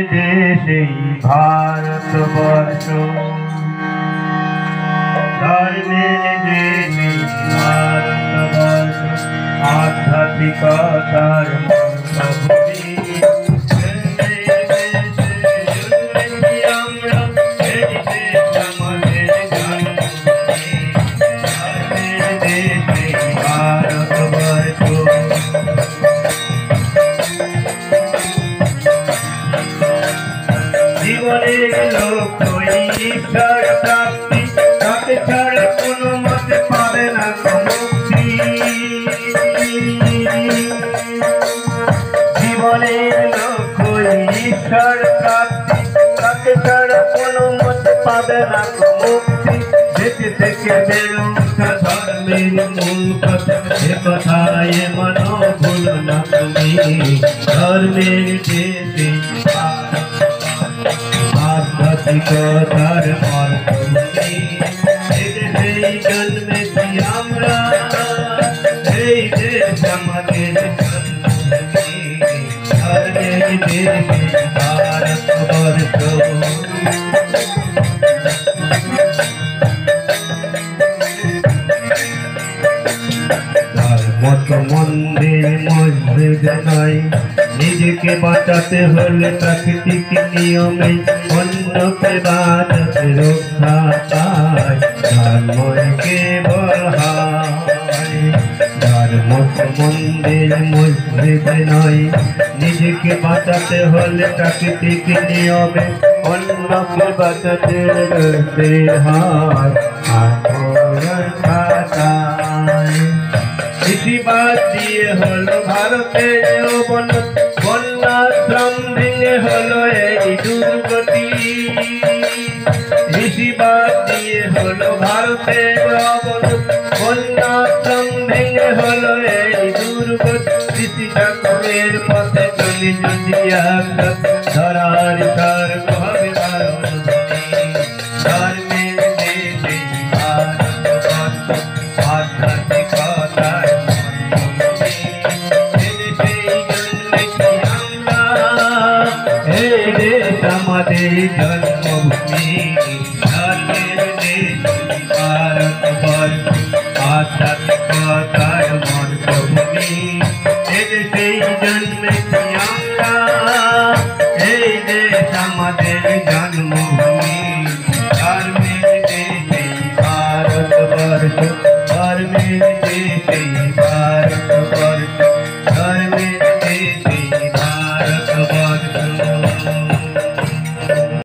দেশে ভারতবর্ষ ধর্মের দেশে ভারতবর্ষ আধ্যাত্মিকতার মর্মভূমি জীবনের লক্ষ্য ঈশ্বর প্রাপ্তি তাকে ছাড়া কোনো মতে পাবে না মুক্তি জীবনের লক্ষ্য ঈশ্বর প্রাপ্তি তাকে ছাড়া কোনো মতে পাবে না মুক্তি দেশে থেকে বেরো ধর্মের মূল কথা এ কথায় মনো ভুলো না তুমি ধর্মের দেশে আধ্যাত্মিকতার মর্মভূমি এই জন্মেছি আমরা এই দেশ আমাদের জন্মভূমি ধর্মের দেশে ভারতবর্ষ মত মন্দির মসজিদ নয় নিজেকে বাঁচাতে হলে প্রাকৃতিক নিয়মে অন্যকে বাঁচাতে রক্ষা পায় ধর্মই কেবল হয় ধর্ম মন্দির মসজিদ নয় নিজেকে বাঁচাতে হলে প্রাকৃতিক নিয়মে অন্যকে বাঁচাতে হয় কৃষিবাদ দিয়ে হলো ভারতের বন্যাশ্রম ভেঙে হলো এই দুর্গতি কৃষিবাদ দিয়ে হলো ভারতের বন্যাশ্রম ভেঙে হলো এই দুর্গতি কৃষি ঠাকুরের পথে চলি যদি ধরার তার হবে ধর্মের দেশে আধ্যাত্মিকতার আমাদের জন্মভূমি ধর্মের দেশ ভারতবর্ষ আধ্যাত্মিকতার মর্মভূমি সেই জন্মেছি আমরা এই দেশ আমাদের জন্মভূমি।